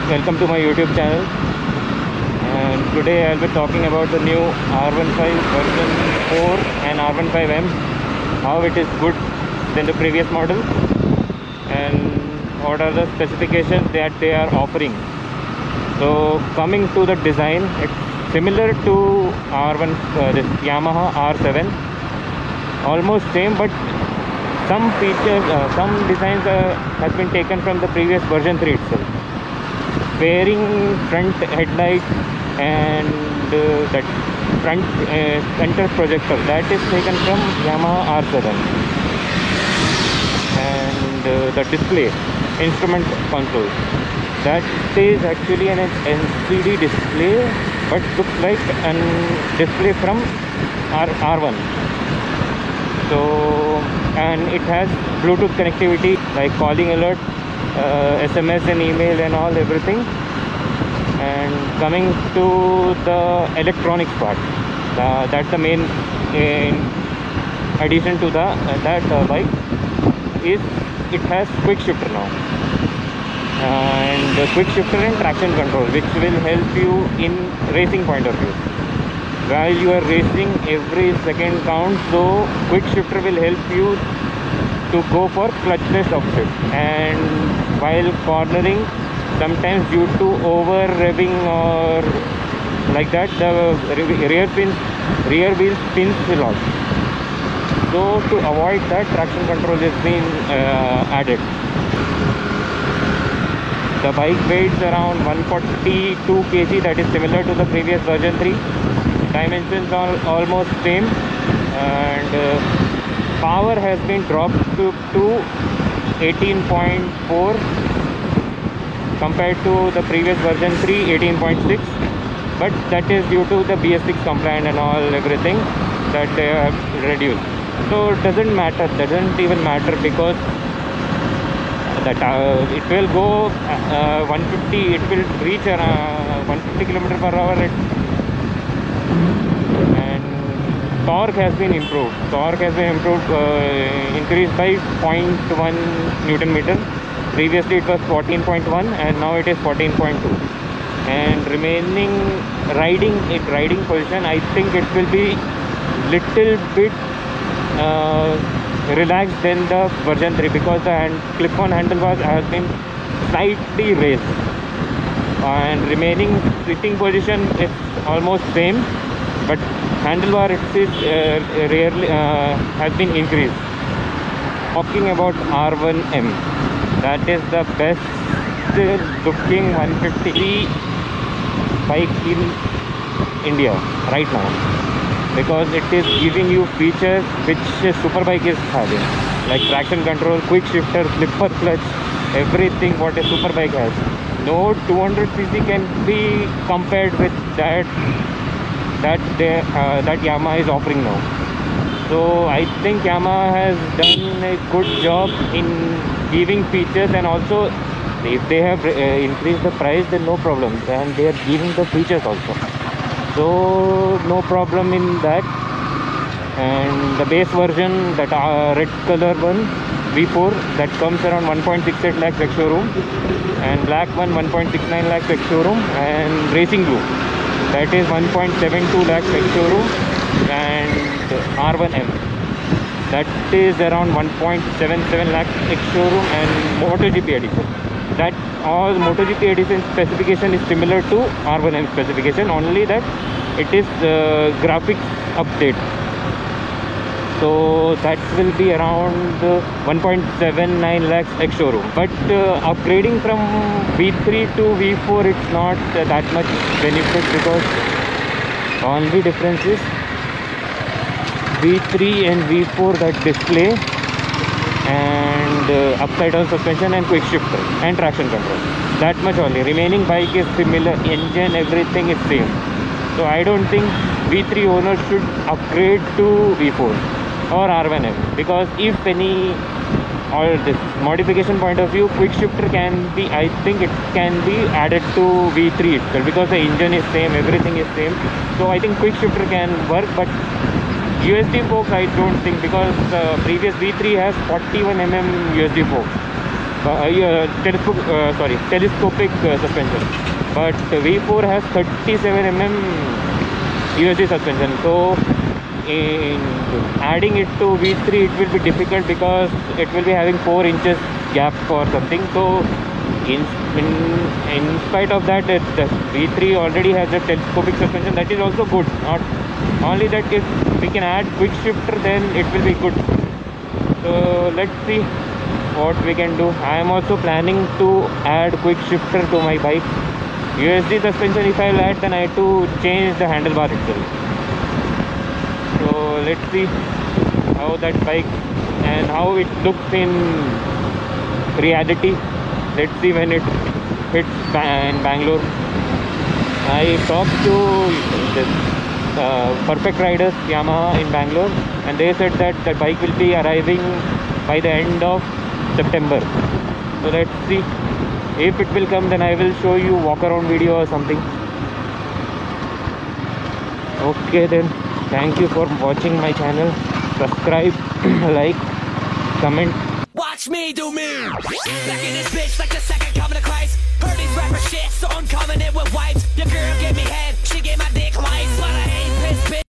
welcome to my YouTube channel. And today I'll be talking about the new R15 version 4 and R15M, how it is good than the previous model and what are the specifications that they are offering. So coming to the design, it's similar to this Yamaha R7, almost same, but some features, some designs has been taken from the previous version 3 itself. Pairing front headlight and that front center projector, that is taken from Yamaha R7. And the display, instrument console, that is actually an LCD display, but looks like a display from R1. So, and it has Bluetooth connectivity like calling alert, SMS and email and all, everything. And coming to the electronics part, that's the main addition to that bike, is it has quick shifter now, and the quick shifter and traction control, which will help you in racing point of view. While you are racing, every second counts, so quick shifter will help you to go for clutchless upshift. And while cornering, sometimes due to over revving or like that, the rear wheel spins a lot. So to avoid that, traction control has been added. The bike weighs around 142 kg, that is similar to the previous version 3. Dimensions are almost same, and power has been dropped to 18.4 compared to the previous version 3, 18.6. But that is due to the BS6 compliant and all, everything that they have reduced. So it doesn't matter, doesn't even matter, because that it will go 150, it will reach 150 km/h. And torque has been improved. Increased by 0.1 Newton meter. Previously it was 14.1 and now it is 14.2. And remaining riding position, I think it will be little bit relaxed than the version 3, because the clip-on handlebars has been slightly raised, and remaining sitting position is almost same, but handlebar is rarely has been increased. Talking about R1M, that is the best looking 150 bike in India right now, because it is giving you features which a superbike is having, like traction control, quick shifter, slipper clutch, everything what a superbike has. No 200cc can be compared with that Yamaha is offering now. So I think Yamaha has done a good job in giving features, and also if they have increased the price, then no problem, and they are giving the features also. So no problem in that. And the base version, that red color one, V4, that comes around 1.68 lakhs ex-showroom, and black one 1.69 lakhs ex-showroom, and racing blue, that is 1.72 lakhs ex-showroom, and R1M, that is around 1.77 lakhs ex-showroom, and MotoGP edition. That all MotoGP edition specification is similar to R1M specification, only that it is graphics update. So that will be around 1.79 lakhs ex-showroom. But upgrading from V3 to V4, it's not that much benefit, because only difference is V3 and V4, that display and upside down suspension and quick shifter and traction control. That much only. Remaining bike is similar, engine, everything is same. So I don't think V3 owners should upgrade to V4 or R1M, because if any, or this modification point of view, quick shifter can be, I think it can be added to V3 itself, because the engine is same, everything is same. So I think quick shifter can work, but USD forks I don't think, because previous V3 has 41 mm USD forks. telescopic suspension. But V4 has 37 USD suspension. So in adding it to V3, it will be difficult because it will be having 4 inches gap or something. So in spite of that, the V3 already has a telescopic suspension. That is also good. Not only that, if we can add quick shifter, then it will be good. So let's see what we can do. I am also planning to add quick shifter to my bike. USD suspension, if I will add, then I have to change the handlebar itself. So let's see how that bike and how it looks in reality. Let's see when it hits in Bangalore. I talked to this Perfect Riders Yamaha in Bangalore, and they said that the bike will be arriving by the end of September. So let's see. If it will come, then I will show you walk around video or something. Okay then, thank you for watching my channel. Subscribe, like, comment. Watch me do me. Back in this bitch like the second coming of Christ.